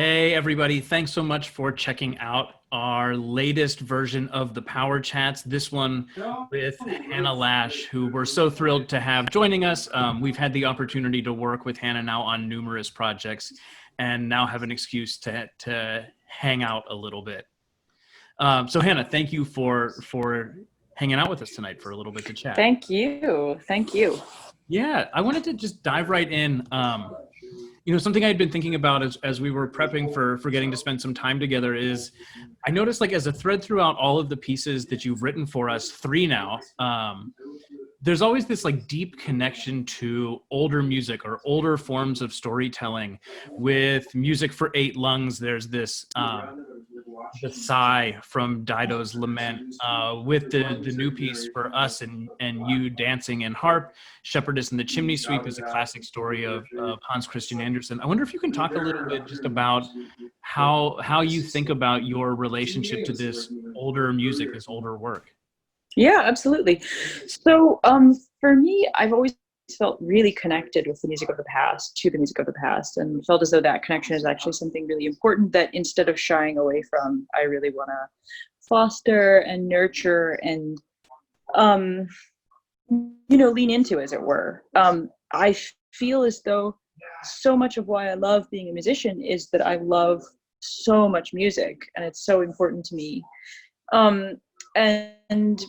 Hey everybody, thanks so much for checking out our latest version of the Power Chats. This one with Hannah Lash, who we're so thrilled to have joining us. We've had the opportunity to work with Hannah now on numerous projects and now have an excuse to hang out a little bit. So Hannah, thank you for hanging out with us tonight for a little bit to chat. Thank you. Thank you. Yeah, I wanted to just dive right in. Something I had been thinking about as we were prepping for getting to spend some time together is I noticed, like, as a thread throughout all of the pieces that you've written for us, three now, there's always this like deep connection to older music or older forms of storytelling. With Music for Eight Lungs, there's this the sigh from Dido's Lament. With the new piece for us and you, Dancing and Harp, Shepherdess and the Chimney Sweep is a classic story of Hans Christian Andersen. I wonder if you can talk a little bit just about how you think about your relationship to this older music, this older work. Yeah, absolutely. So, for me, I've always felt really connected with the music of the past, to the music of the past, and felt as though that connection is actually something really important that instead of shying away from, I really want to foster and nurture and, lean into, as it were. I feel as though so much of why I love being a musician is that I love so much music and it's so important to me. Um, and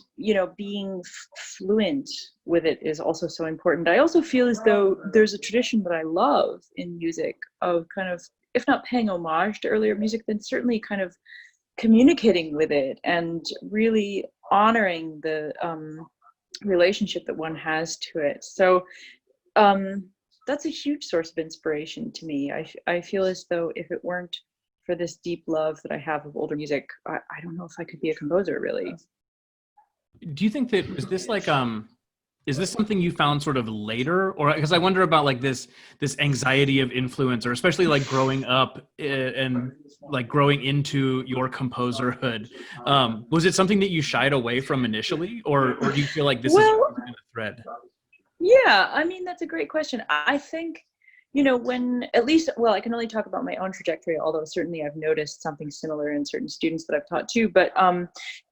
being fluent with it is also so important. I also feel as though there's a tradition that I love in music of kind of, if not paying homage to earlier music, then certainly kind of communicating with it and really honoring the relationship that one has to it. So that's a huge source of inspiration to me. I feel as though if it weren't for this deep love that I have of older music, I don't know if I could be a composer, really. Do you think that is this something you found sort of later, or because I wonder about like this anxiety of influence, or especially like growing up and like growing into your composerhood, was it something that you shied away from initially, or do you feel like this is Well, always been a thread? yeah, I mean, that's a great question. I think, when at least, well, I can only talk about my own trajectory, although certainly I've noticed something similar in certain students that I've taught too. But,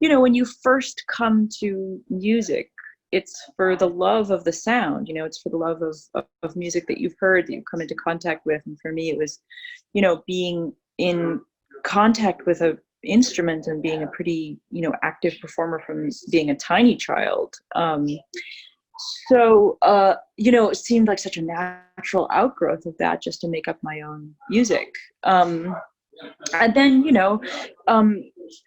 when you first come to music, it's for the love of the sound, it's for the love of music that you've heard, that you've come into contact with. And for me, it was, being in contact with a instrument and being a pretty, active performer from being a tiny child. So, it seemed like such a natural outgrowth of that just to make up my own music. And then,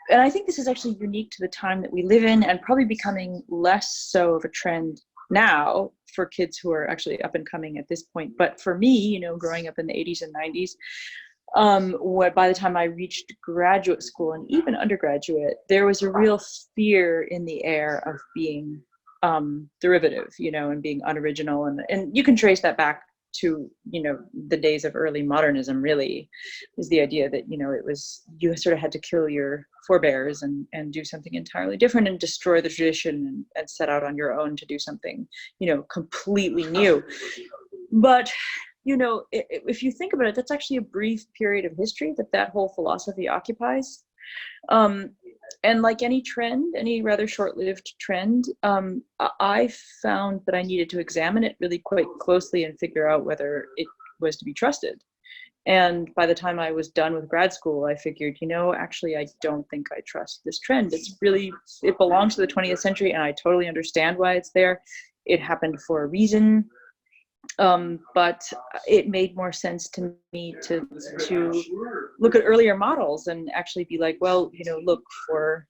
and I think this is actually unique to the time that we live in and probably becoming less so of a trend now for kids who are actually up and coming at this point. But for me, growing up in the 80s and 90s, by the time I reached graduate school and even undergraduate, there was a real fear in the air of being derivative, and being unoriginal, and you can trace that back to the days of early modernism. Really, was the idea that it was, you sort of had to kill your forebears and do something entirely different and destroy the tradition and set out on your own to do something completely new. But if you think about it, that's actually a brief period of history that whole philosophy occupies. And like any trend, any rather short-lived trend, I found that I needed to examine it really quite closely and figure out whether it was to be trusted. And by the time I was done with grad school, I figured, actually, I don't think I trust this trend. It belongs to the 20th century, and I totally understand why it's there. It happened for a reason. But it made more sense to me to look at earlier models and actually be like, well, look for,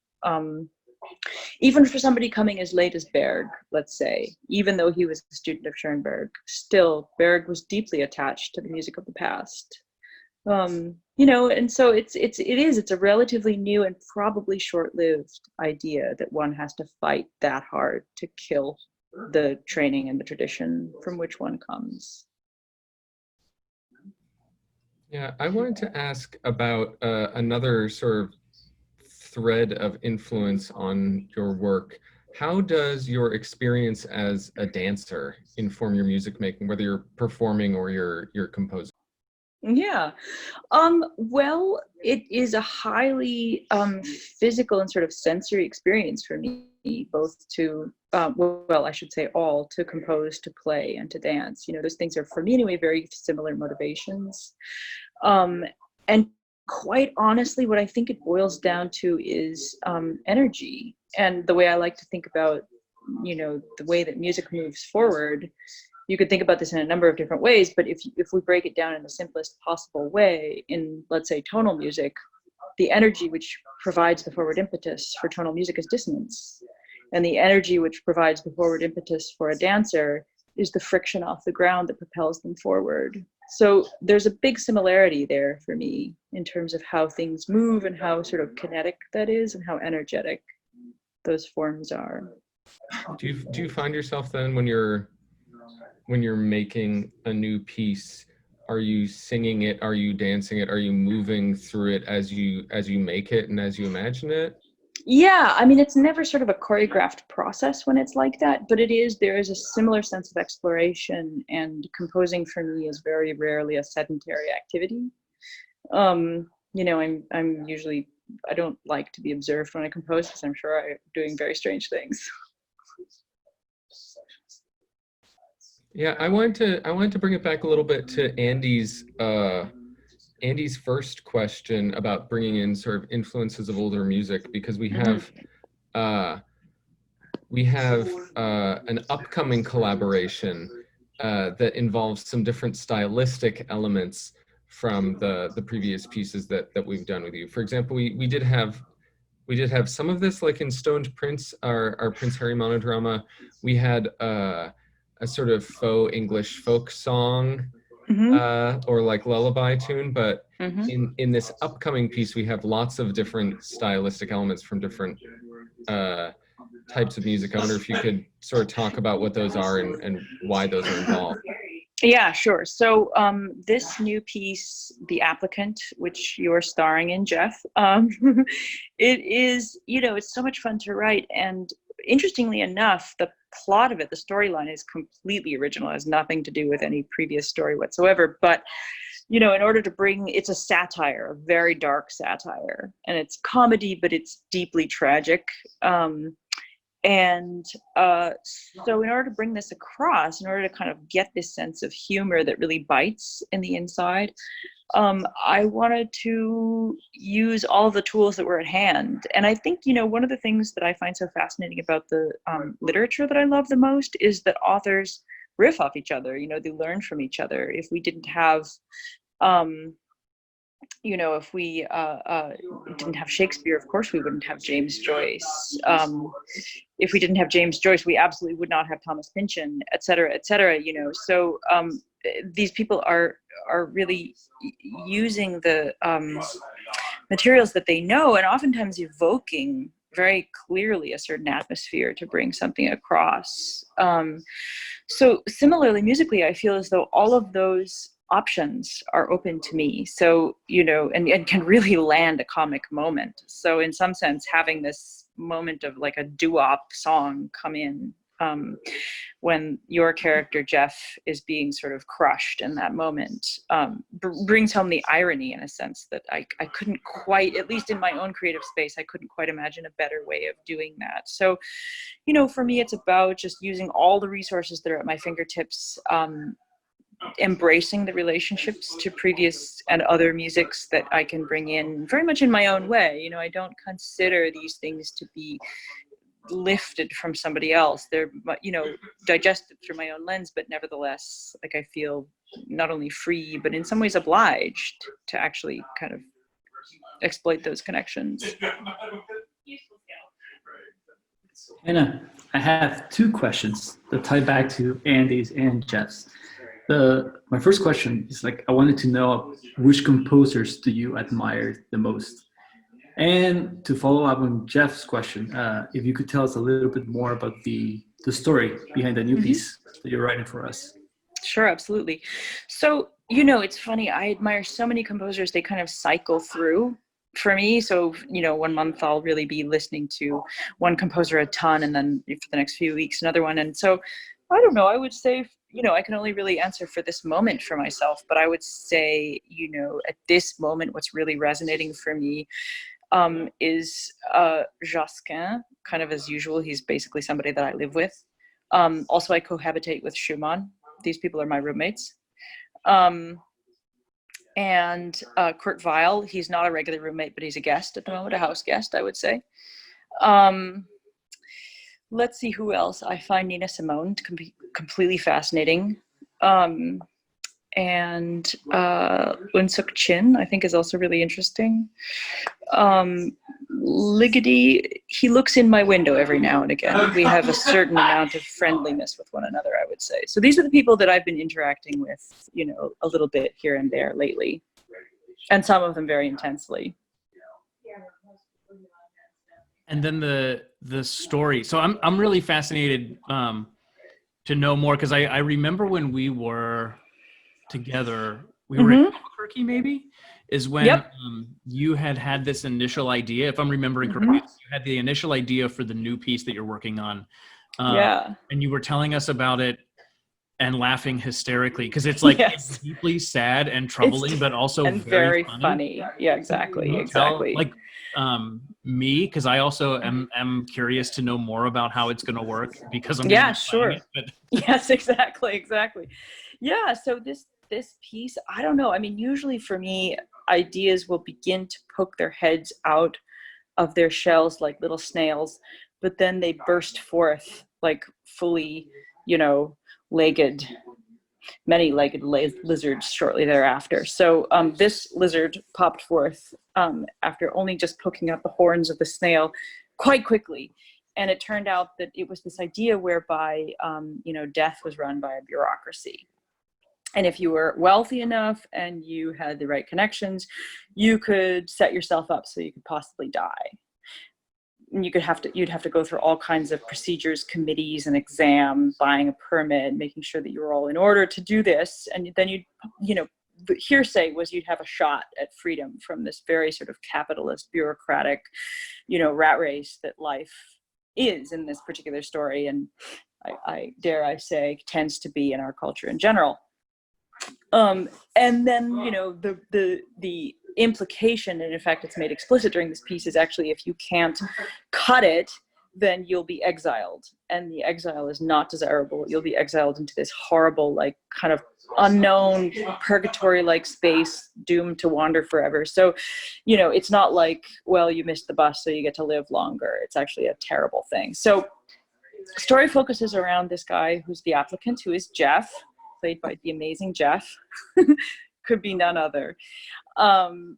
even for somebody coming as late as Berg, let's say, even though he was a student of Schoenberg, still Berg was deeply attached to the music of the past. And so it's a relatively new and probably short-lived idea that one has to fight that hard to kill the training and the tradition from which one comes. Yeah, I wanted to ask about another sort of thread of influence on your work. How does your experience as a dancer inform your music making, whether you're performing or you're composing? Yeah. Well, it is a highly physical and sort of sensory experience for me, both to, well, I should say all, to compose, to play, and to dance. You know, those things are, for me anyway, very similar motivations. Um, and quite honestly, what I think it boils down to is energy. And the way I like to think about, you know, the way that music moves forward, you could think about this in a number of different ways, but if we break it down in the simplest possible way, in, let's say, tonal music, the energy which provides the forward impetus for tonal music is dissonance. And the energy which provides the forward impetus for a dancer is the friction off the ground that propels them forward. So there's a big similarity there for me in terms of how things move and how sort of kinetic that is and how energetic those forms are. Do you find yourself then when you're making a new piece, are you singing it, are you dancing it, are you moving through it as you make it and as you imagine it? Yeah, I mean, it's never sort of a choreographed process when it's like that, but there is a similar sense of exploration, and composing for me is very rarely a sedentary activity. You know, I'm usually, I don't like to be observed when I compose because I'm sure I'm doing very strange things. Yeah, I wanted to bring it back a little bit to Andy's first question about bringing in sort of influences of older music, because we have an upcoming collaboration that involves some different stylistic elements from the previous pieces that we've done with you. For example, we did have some of this, like in Stoned Prince, our Prince Harry monodrama. We had a sort of faux English folk song, or like lullaby tune, but in this upcoming piece, we have lots of different stylistic elements from different types of music. I wonder if you could sort of talk about what those are and why those are involved. Yeah, sure. So this new piece, The Applicant, which you're starring in, Jeff, it is, you know, it's so much fun to write. And interestingly enough, the plot of it, the storyline, is completely original. It has nothing to do with any previous story whatsoever. But, you know, in order to it's a satire, a very dark satire. And it's comedy, but it's deeply tragic. So in order to bring this across, in order to kind of get this sense of humor that really bites in the inside, I wanted to use all the tools that were at hand. And I think, you know, one of the things that I find so fascinating about the literature that I love the most is that authors riff off each other. You know, they learn from each other. If we didn't have you know, if we didn't have Shakespeare, of course we wouldn't have James Joyce. If we didn't have James Joyce, we absolutely would not have Thomas Pynchon, et cetera, you know. So these people are really using the materials that they know, and oftentimes evoking very clearly a certain atmosphere to bring something across. So similarly, musically, I feel as though all of those options are open to me. So, you know, and can really land a comic moment. So in some sense, having this moment of like a doo-wop song come in when your character, Jeff, is being sort of crushed in that moment, brings home the irony, in a sense that I couldn't quite, at least in my own creative space, I couldn't quite imagine a better way of doing that. So, you know, for me, it's about just using all the resources that are at my fingertips, embracing the relationships to previous and other musics that I can bring in very much in my own way. You know, I don't consider these things to be lifted from somebody else. They're, you know, digested through my own lens, but nevertheless, like, I feel not only free, but in some ways obliged to actually kind of exploit those connections. Hannah, I have two questions that tie back to Andy's and Jeff's. My first question is, like, I wanted to know which composers do you admire the most? And to follow up on Jeff's question, if you could tell us a little bit more about the story behind the new piece that you're writing for us. Sure, absolutely. So, you know, it's funny, I admire so many composers, they kind of cycle through for me. So, you know, 1 month I'll really be listening to one composer a ton, and then for the next few weeks another one. And so, I don't know, I would say, I can only really answer for this moment for myself, but I would say, at this moment, what's really resonating for me is Josquin, kind of as usual. He's basically somebody that I live with. Also, I cohabitate with Schumann. These people are my roommates. And Kurt Weill, he's not a regular roommate, but he's a guest at the moment, a house guest, I would say. Let's see who else. I find Nina Simone to be completely fascinating. And Unsuk Chin, I think, is also really interesting. Ligety, he looks in my window every now and again. We have a certain amount of friendliness with one another, I would say. So these are the people that I've been interacting with, a little bit here and there lately, and some of them very intensely. And then the story. So I'm really fascinated to know more, because I remember when we were together, we were in Albuquerque, maybe, is when you had this initial idea, if I'm remembering correctly, you had the initial idea for the new piece that you're working on. And you were telling us about it and laughing hysterically, because it's like it's deeply sad and troubling, but also very funny. Yeah, exactly. Like me, because I also am curious to know more about how it's going to work, because I'm sure. Yes, exactly. Yeah, so this piece, I don't know. I mean, usually for me, ideas will begin to poke their heads out of their shells like little snails, but then they burst forth like fully, legged, many-legged lizards shortly thereafter. So this lizard popped forth after only just poking out the horns of the snail quite quickly. And it turned out that it was this idea whereby, death was run by a bureaucracy. And if you were wealthy enough and you had the right connections, you could set yourself up so you could possibly die. And you'd have to go through all kinds of procedures, committees, and exam, buying a permit, making sure that you were all in order to do this. And then the hearsay was you'd have a shot at freedom from this very sort of capitalist, bureaucratic, rat race that life is in this particular story. And I dare I say tends to be in our culture in general. And then, the implication, and in fact it's made explicit during this piece, is actually if you can't cut it, then you'll be exiled. And the exile is not desirable. You'll be exiled into this horrible, like, kind of unknown purgatory-like space, doomed to wander forever. So, it's not like, well, you missed the bus, so you get to live longer. It's actually a terrible thing. So story focuses around this guy who's the applicant, who is Jeff, played by the amazing Jeff. Could be none other. And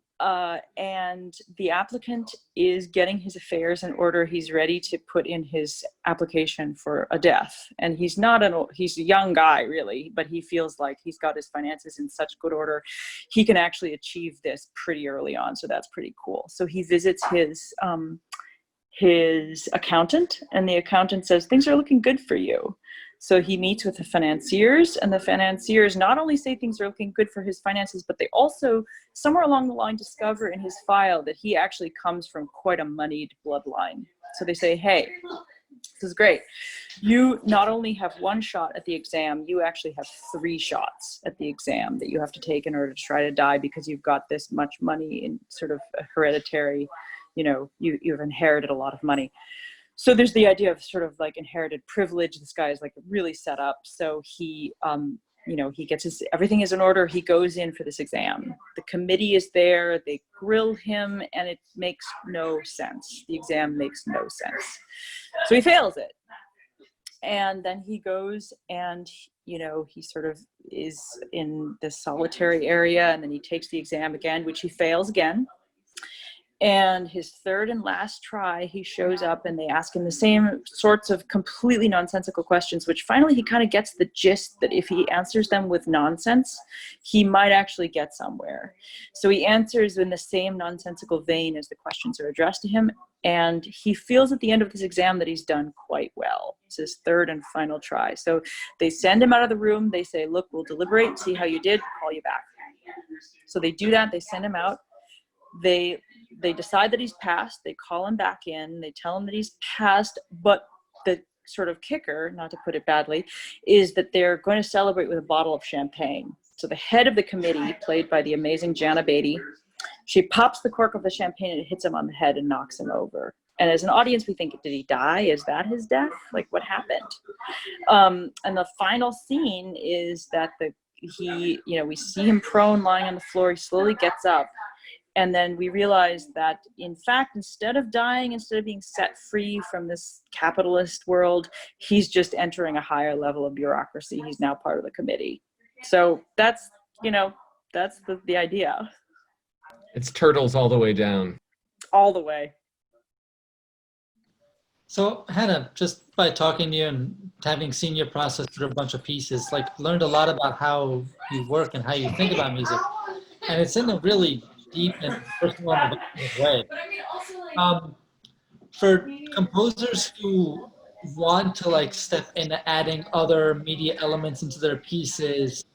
the applicant is getting his affairs in order. He's ready to put in his application for a death. And he's he's a young guy, really, but he feels like he's got his finances in such good order. He can actually achieve this pretty early on. So that's pretty cool. So he visits his accountant, and the accountant says, things are looking good for you. So he meets with the financiers, and the financiers not only say things are looking good for his finances, but they also, somewhere along the line, discover in his file that he actually comes from quite a moneyed bloodline. So they say, hey, this is great. You not only have one shot at the exam, you actually have 3 shots at the exam that you have to take in order to try to die, because you've got this much money in sort of a hereditary, you've inherited a lot of money. So there's the idea of sort of like inherited privilege. This guy is like really set up. So he, he gets everything is in order. He goes in for this exam. The committee is there. They grill him, and it makes no sense. The exam makes no sense. So he fails it. And then he goes and, he sort of is in this solitary area, and then he takes the exam again, which he fails again. And his third and last try, he shows up and they ask him the same sorts of completely nonsensical questions, which finally he kind of gets the gist that if he answers them with nonsense, he might actually get somewhere. So he answers in the same nonsensical vein as the questions are addressed to him. And he feels at the end of this exam that he's done quite well. It's his third and final try. So they send him out of the room. They say, look, we'll deliberate, see how you did, call you back. So they do that. They send him out. They decide that he's passed. They call him back in. They tell him that he's passed, but the sort of kicker, not to put it badly, is that they're going to celebrate with a bottle of champagne. So the head of the committee, played by the amazing Jana Beatty, she pops the cork of the champagne and it hits him on the head and knocks him over. And as an audience, we think, did he die? Is that his death? Like, what happened? And the final scene is that we see him prone, lying on the floor. He slowly gets up. And then we realize that, in fact, instead of dying, instead of being set free from this capitalist world, he's just entering a higher level of bureaucracy. He's now part of the committee. So that's the idea. It's turtles all the way down. All the way. So Hannah, just by talking to you and having seen your process through a bunch of pieces, like learned a lot about how you work and how you think about music. And it's in a really deep and personal and effective way. For composers who want to like step into adding other media elements into their pieces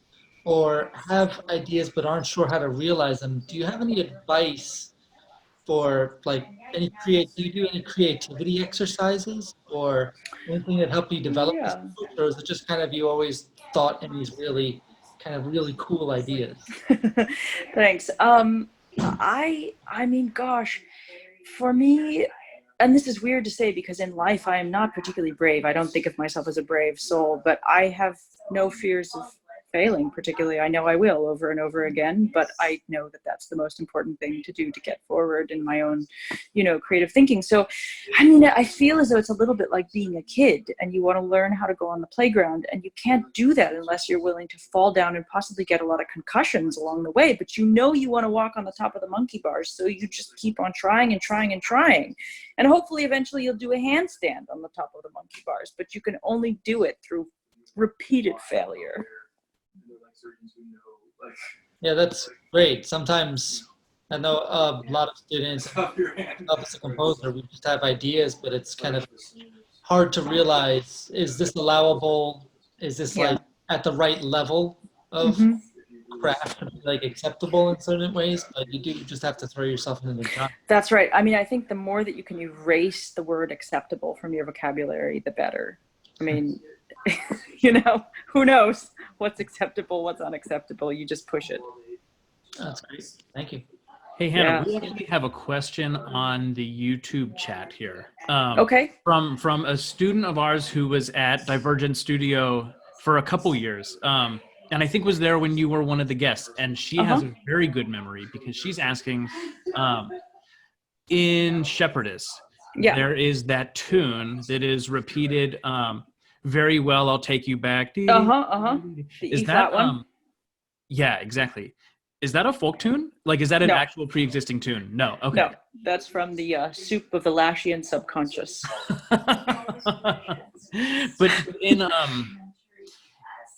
or have ideas but aren't sure how to realize them, do you have any advice for like do you do any creativity exercises or anything that help you develop this approach, or is it just kind of you always thought in these really cool ideas? Thanks. I mean, gosh, for me, and this is weird to say because in life I am not particularly brave. I don't think of myself as a brave soul, but I have no fears of failing particularly. I know I will over and over again, but I know that that's the most important thing to do to get forward in my own, creative thinking. So, I mean, I feel as though it's a little bit like being a kid and you want to learn how to go on the playground, and you can't do that unless you're willing to fall down and possibly get a lot of concussions along the way. But you want to walk on the top of the monkey bars, so you just keep on trying and trying and trying. And hopefully eventually you'll do a handstand on the top of the monkey bars, but you can only do it through repeated failure. Yeah, that's great. Sometimes I know a lot of students, as a composer, we just have ideas, but it's kind of hard to realize, is this allowable? Is this like at the right level of craft to be like acceptable in certain ways? But you do just have to throw yourself into the genre. That's right. I mean, I think the more that you can erase the word acceptable from your vocabulary, the better. I mean, who knows what's acceptable, what's unacceptable. You just push it. That's great. Thank you. Hey, Hannah, we actually have a question on the YouTube chat here. Okay. From a student of ours who was at Divergent Studio for a couple years. And I think was there when you were one of the guests. And she has a very good memory because she's asking, in Shepherdess, there is that tune that is repeated very well, I'll take you back. The Is E-flat that one? Yeah, exactly. Is that a folk tune? Like, is that an actual pre-existing tune? No. Okay. No, that's from the soup of the Lashian subconscious. But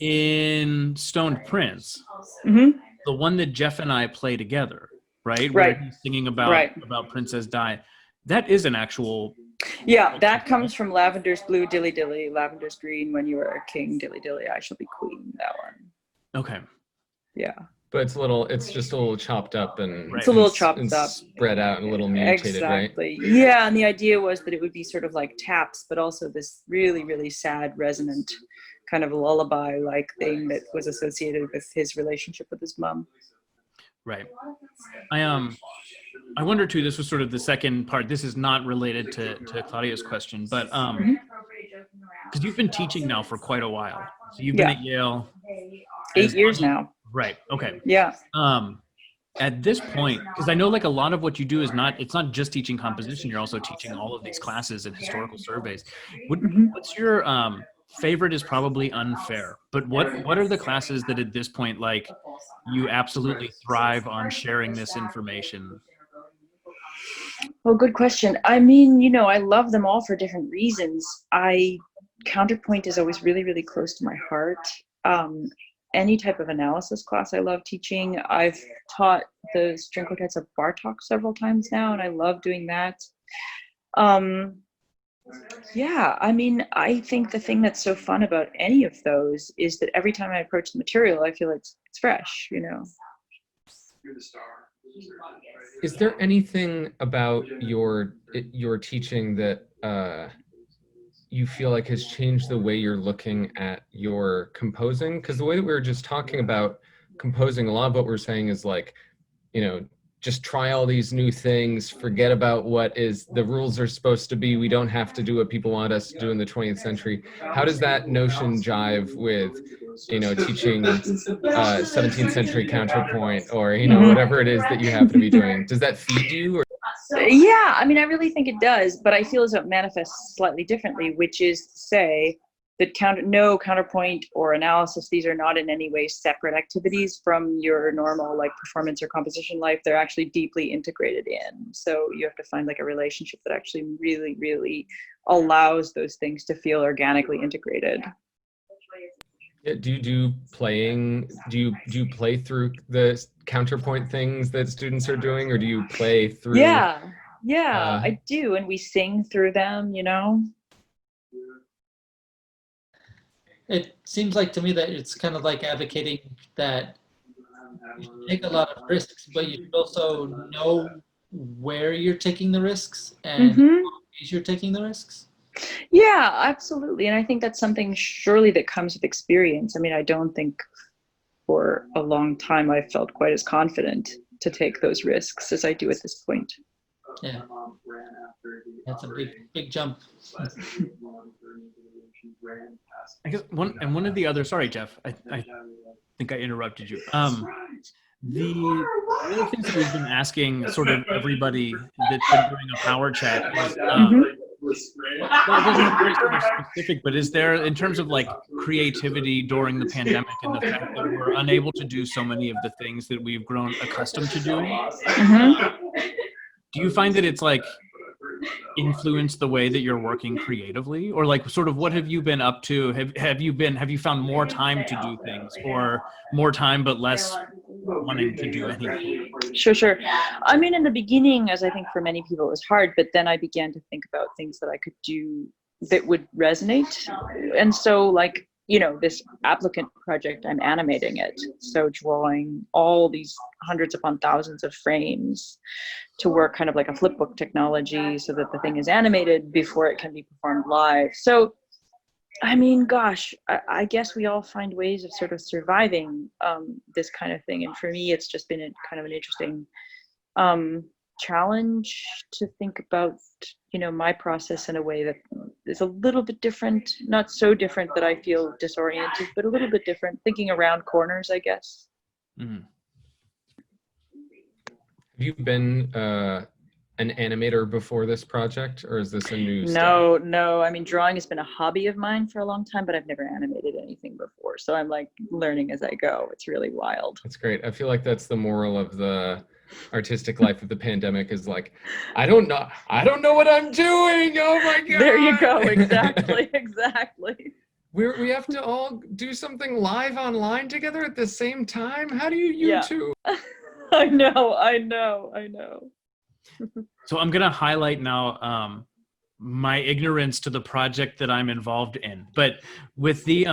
in Stoned Prince, the one that Jeff and I play together, right? Where he's singing about Princess Di. That is an actual. Yeah, that comes from Lavender's Blue, Dilly Dilly, Lavender's Green, When You Are a King, Dilly Dilly, I Shall Be Queen, that one. Okay. Yeah. But it's just a little chopped up and it's a little chopped up, spread out and a little mutated, exactly. Right? Yeah, and the idea was that it would be sort of like taps, but also this really, really sad, resonant kind of lullaby-like thing that was associated with his relationship with his mom. Right. I wonder too, this was sort of the second part. This is not related to Claudia's question, but because you've been teaching now for quite a while. So you've been at Yale 8 years now. Right. Okay. Yeah. At this point, because I know like a lot of what you do is it's not just teaching composition, you're also teaching all of these classes and historical surveys. What's your favorite is probably unfair, but what are the classes that at this point, like, you absolutely thrive on sharing this information? Well, good question. I mean, I love them all for different reasons. Counterpoint is always really, really close to my heart. Any type of analysis class I love teaching. I've taught the string quartets of Bartók several times now, and I love doing that. Yeah, I mean, I think the thing that's so fun about any of those is that every time I approach the material, I feel it's fresh, You're the star. Is there anything about your teaching that you feel like has changed the way you're looking at your composing? Because the way that we were just talking about composing, a lot of what we're saying is like, you know, just try all these new things, forget about what is the rules are supposed to be. We don't have to do what people want us to do in the 20th century. How does that notion jive with, you know, teaching 17th century counterpoint, or, you know, whatever it is that you happen to be doing? Does that feed you? Or? Yeah, I mean, I really think it does, but I feel as though it manifests slightly differently, which is to say that no counterpoint or analysis, these are not in any way separate activities from your normal like performance or composition life. They're actually deeply integrated in. So you have to find like a relationship that actually really, really allows those things to feel organically integrated. Do you do playing? Do you play through the counterpoint things that students are doing, or do you play through? Yeah, I do, and we sing through them. You know. It seems like to me that it's kind of like advocating that you take a lot of risks, but you should also know where you're taking the risks and ways you're taking the risks. Yeah, absolutely. And I think that's something surely that comes with experience. I mean, I don't think for a long time I felt quite as confident to take those risks as I do at this point. Yeah, that's a big jump. I guess one of the other, sorry, Jeff, I think I interrupted you. The other things that we've been asking sort of everybody that's been doing a power chat is, well, it doesn't have to be sort of specific, but is there, in terms of like creativity during the pandemic and the fact that we're unable to do so many of the things that we've grown accustomed to doing, do you find that it's like influenced the way that you're working creatively, or like sort of what have you been up to? Have you found more time to do things, or more time but less wanting to do anything? Sure. I mean, in the beginning, as I think for many people, it was hard, but then I began to think about things that I could do that would resonate. And so like, you know, this applicant project, I'm animating it. So drawing all these hundreds upon thousands of frames to work kind of like a flipbook technology so that the thing is animated before it can be performed live. So, I mean, gosh, I guess we all find ways of sort of surviving this kind of thing. And for me, it's just been kind of an interesting challenge to think about, you know, my process in a way that is a little bit different, not so different that I feel disoriented, but a little bit different, thinking around corners, I guess. Have you been an animator before this project, or is this a new step? No. I mean, drawing has been a hobby of mine for a long time, but I've never animated anything before. So I'm like learning as I go. It's really wild. That's great. I feel like that's the moral of the artistic life of the pandemic, is like, I don't know what I'm doing. Oh my God. There you go. Exactly. We have to all do something live online together at the same time. How do you two? I know. So I'm going to highlight now my ignorance to the project that I'm involved in. But with the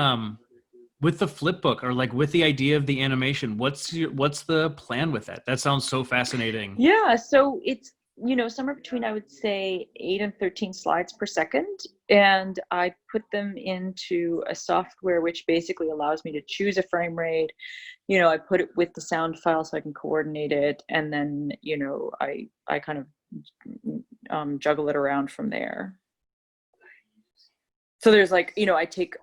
flipbook, or like with the idea of the animation, what's the plan with that? That sounds so fascinating. Yeah, so it's, you know, somewhere between, I would say, 8 and 13 slides per second. And I put them into a software which basically allows me to choose a frame rate. You know, I put it with the sound file so I can coordinate it. And then, you know, I kind of juggle it around from there. So there's like, you know, I take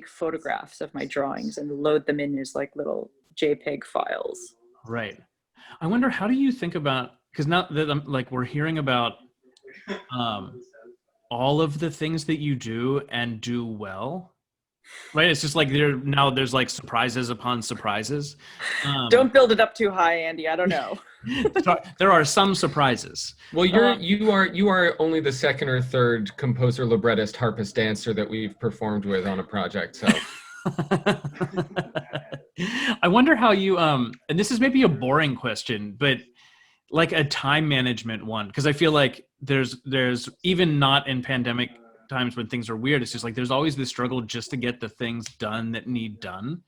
photographs of my drawings and load them in as like little JPEG files. Right. I wonder, how do you think about, because now that we're hearing about all of the things that you do and do well, right? It's just like there's like surprises upon surprises. Don't build it up too high, Andy. I don't know. There are some surprises. Well, you are only the second or third composer, librettist, harpist, dancer that we've performed with on a project. So I wonder how you and this is maybe a boring question, but like a time management one, because I feel like there's even not in pandemic times when things are weird, it's just like there's always this struggle just to get the things done that need done.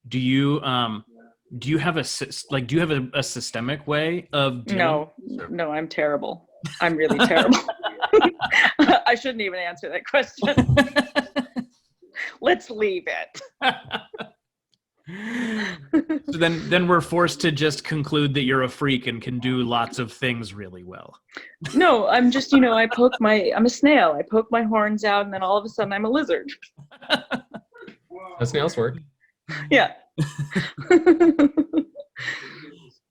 Do you have a systemic way of doing No, I'm terrible. I'm really terrible. I shouldn't even answer that question. Let's leave it. So then we're forced to just conclude that you're a freak and can do lots of things really well. No, I'm just, I'm a snail. I poke my horns out and then all of a sudden I'm a lizard. How snails work. Yeah.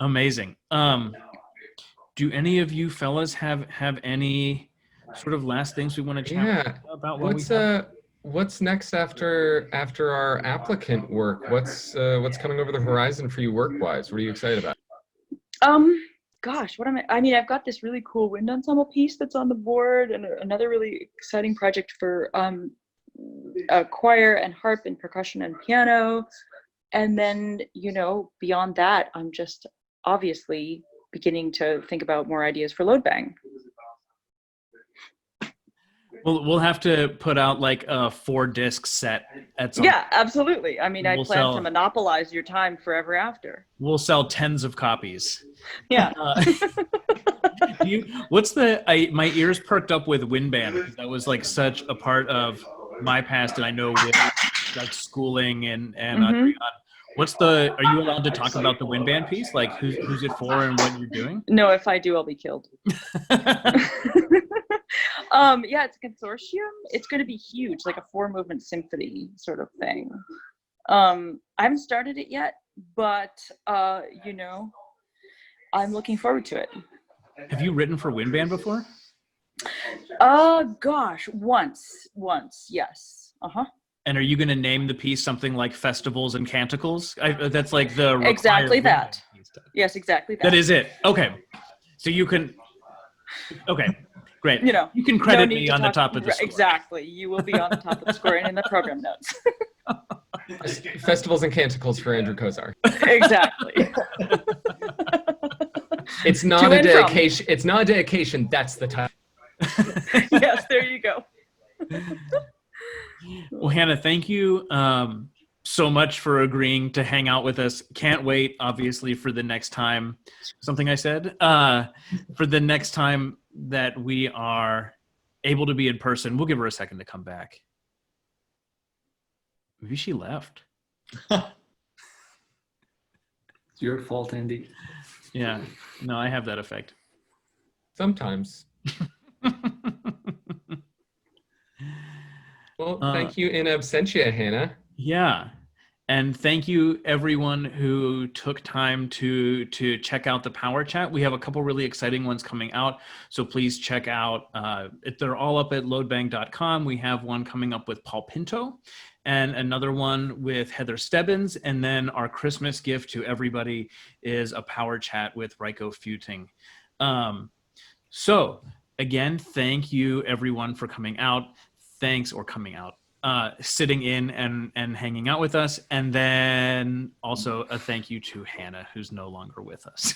Amazing. Do any of you fellas have any sort of last things we want to chat about? What's next after our applicant work? What's coming over the horizon for you work-wise? What are you excited about? Gosh, I've got this really cool wind ensemble piece that's on the board, and another really exciting project for a choir and harp and percussion and piano. And then, beyond that, I'm just obviously beginning to think about more ideas for Loadbang. We'll have to put out like a 4-disc set at some. Yeah, absolutely. I plan sell- to monopolize your time forever after. We'll sell tens of copies. Yeah. My ears perked up with Windband because that was like such a part of my past, and I know with like schooling and are you allowed to talk about the Windband piece? Like who's it for and what you're doing? No, if I do, I'll be killed. It's a consortium. It's going to be huge, like a 4-movement symphony sort of thing. I haven't started it yet, but I'm looking forward to it. Have you written for Windband before? Gosh, once, yes. And are you going to name the piece something like Festivals and Canticles? That's like the exactly that. Piece. Yes, exactly that. That is it. Okay, so you can. Okay, great. You can credit me on the top of the score. Exactly, you will be on the top of the score and in the program notes. Festivals and Canticles for Andrew Kozar. Exactly. It's not a dedication. It's not a dedication. That's the title. Yes, there you go. Well, Hannah, thank you so much for agreeing to hang out with us. Can't wait, obviously, for the next time. Something I said for the next time that we are able to be in person. We'll give her a second to come back. Maybe she left. It's your fault, Andy. Yeah, no, I have that effect. Sometimes. Well, thank you in absentia, Hannah. Yeah. And thank you everyone who took time to check out the Power Chat. We have a couple really exciting ones coming out. So please check out, they're all up at loadbang.com. We have one coming up with Paul Pinto and another one with Heather Stebbins. And then our Christmas gift to everybody is a Power Chat with Ryko Futing. So again, thank you everyone for coming out. Sitting in and hanging out with us. And then also a thank you to Hannah, who's no longer with us.